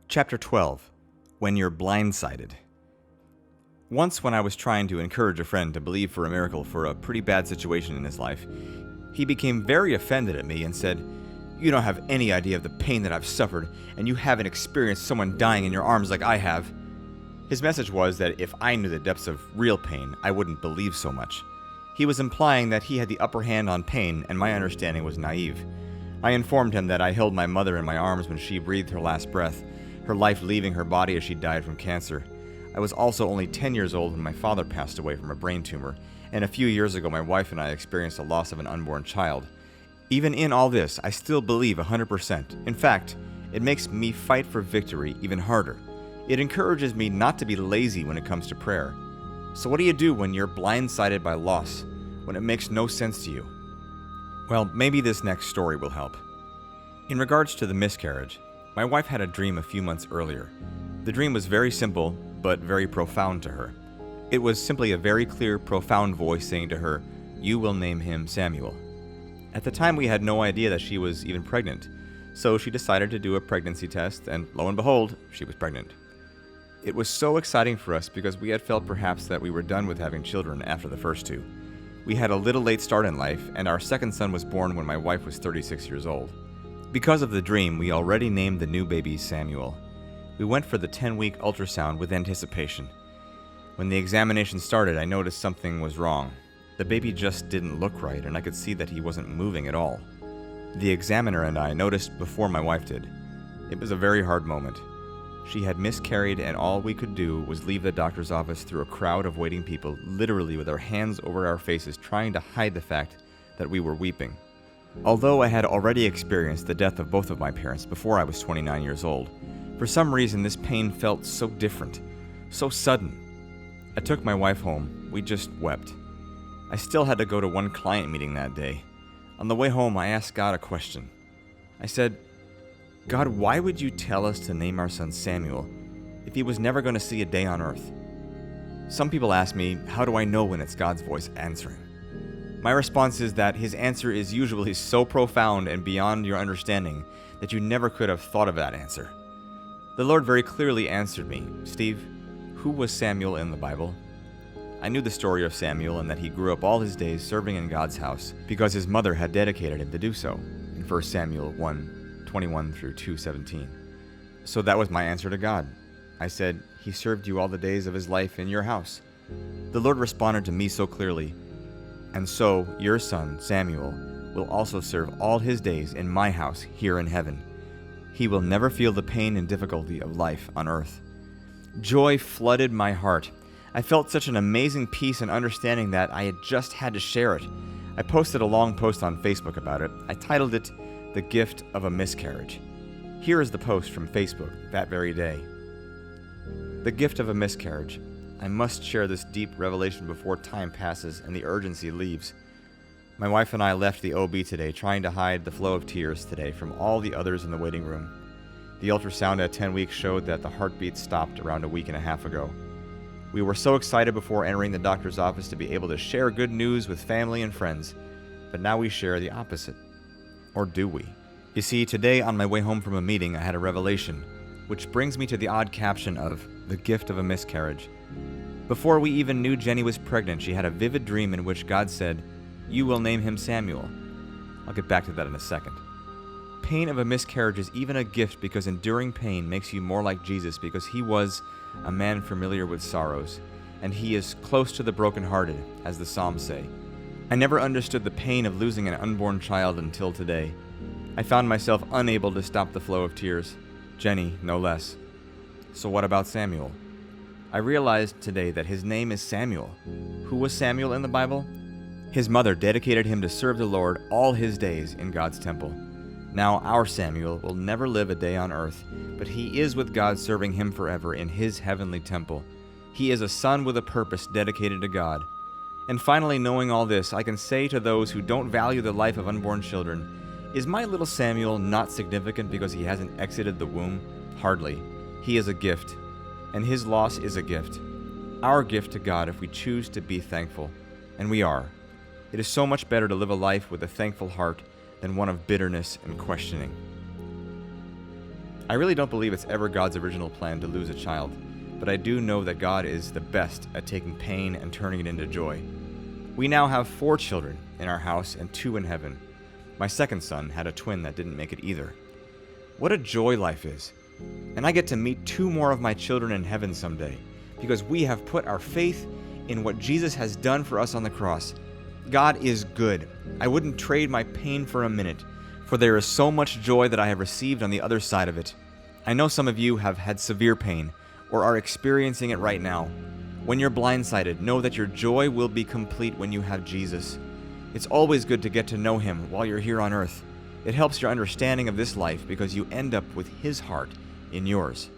Chapter 12. When You're Blindsided. Once when I was trying to encourage a friend to believe for a miracle for a pretty bad situation in his life, he became very offended at me and said, "You don't have any idea of the pain that I've suffered, and you haven't experienced someone dying in your arms like I have." His message was that if I knew the depths of real pain, I wouldn't believe so much. He was implying that he had the upper hand on pain, and my understanding was naive. I informed him that I held my mother in my arms when she breathed her last breath, her life leaving her body as she died from cancer. I was also only 10 years old when my father passed away from a brain tumor, and a few years ago my wife and I experienced the loss of an unborn child. Even in all this, I still believe 100%. In fact, it makes me fight for victory even harder. It encourages me not to be lazy when it comes to prayer. So what do you do when you're blindsided by loss, when it makes no sense to you? Well, maybe this next story will help. In regards to the miscarriage, my wife had a dream a few months earlier. The dream was very simple, but very profound to her. It was simply a very clear, profound voice saying to her, "You will name him Samuel." At the time, we had no idea that she was even pregnant, so she decided to do a pregnancy test, and lo and behold, she was pregnant. It was so exciting for us because we had felt perhaps that we were done with having children after the first two. We had a little late start in life, and our second son was born when my wife was 36 years old. Because of the dream, we already named the new baby Samuel. We went for the 10-week ultrasound with anticipation. When the examination started, I noticed something was wrong. The baby just didn't look right, and I could see that he wasn't moving at all. The examiner and I noticed before my wife did. It was a very hard moment. She had miscarried, and all we could do was leave the doctor's office through a crowd of waiting people, literally with our hands over our faces, trying to hide the fact that we were weeping. Although I had already experienced the death of both of my parents before I was 29 years old, for some reason this pain felt so different, so sudden. I took my wife home. We just wept. I still had to go to one client meeting that day. On the way home, I asked God a question. I said, "God, why would you tell us to name our son Samuel if he was never going to see a day on earth?" Some people ask me, how do I know when it's God's voice answering? My response is that his answer is usually so profound and beyond your understanding that you never could have thought of that answer. The Lord very clearly answered me, "Steve, who was Samuel in the Bible?" I knew the story of Samuel and that he grew up all his days serving in God's house because his mother had dedicated him to do so in 1 Samuel 1:21 through 2:17. So that was my answer to God. I said, "He served you all the days of his life in your house." The Lord responded to me so clearly, "And so your son, Samuel, will also serve all his days in my house here in heaven. He will never feel the pain and difficulty of life on earth." Joy flooded my heart. I felt such an amazing peace and understanding that I had just had to share it. I posted a long post on Facebook about it. I titled it, "The Gift of a Miscarriage." Here is the post from Facebook that very day. The gift of a miscarriage. I must share this deep revelation before time passes and the urgency leaves. My wife and I left the OB today trying to hide the flow of tears today from all the others in the waiting room. The ultrasound at 10 weeks showed that the heartbeat stopped around a week and a half ago. We were so excited before entering the doctor's office to be able to share good news with family and friends, but now we share the opposite. Or do we? You see, today on my way home from a meeting I had a revelation, which brings me to the odd caption of "The Gift of a Miscarriage." Before we even knew Jenny was pregnant, she had a vivid dream in which God said, "You will name him Samuel." I'll get back to that in a second. Pain of a miscarriage is even a gift because enduring pain makes you more like Jesus because he was a man familiar with sorrows, and he is close to the brokenhearted, as the Psalms say. I never understood the pain of losing an unborn child until today. I found myself unable to stop the flow of tears. Jenny, no less. So what about Samuel? I realized today that his name is Samuel. Who was Samuel in the Bible? His mother dedicated him to serve the Lord all his days in God's temple. Now our Samuel will never live a day on earth, but he is with God serving him forever in his heavenly temple. He is a son with a purpose dedicated to God. And finally, knowing all this, I can say to those who don't value the life of unborn children, is my little Samuel not significant because he hasn't exited the womb? Hardly. He is a gift, and his loss is a gift. Our gift to God if we choose to be thankful, and we are. It is so much better to live a life with a thankful heart than one of bitterness and questioning. I really don't believe it's ever God's original plan to lose a child, but I do know that God is the best at taking pain and turning it into joy. We now have 4 children in our house and 2 in heaven. My second son had a twin that didn't make it either. What a joy life is. And I get to meet 2 more of my children in heaven someday, because we have put our faith in what Jesus has done for us on the cross. God is good. I wouldn't trade my pain for a minute, for there is so much joy that I have received on the other side of it. I know some of you have had severe pain, or are experiencing it right now. When you're blindsided, know that your joy will be complete when you have Jesus. It's always good to get to know Him while you're here on earth. It helps your understanding of this life because you end up with His heart in yours.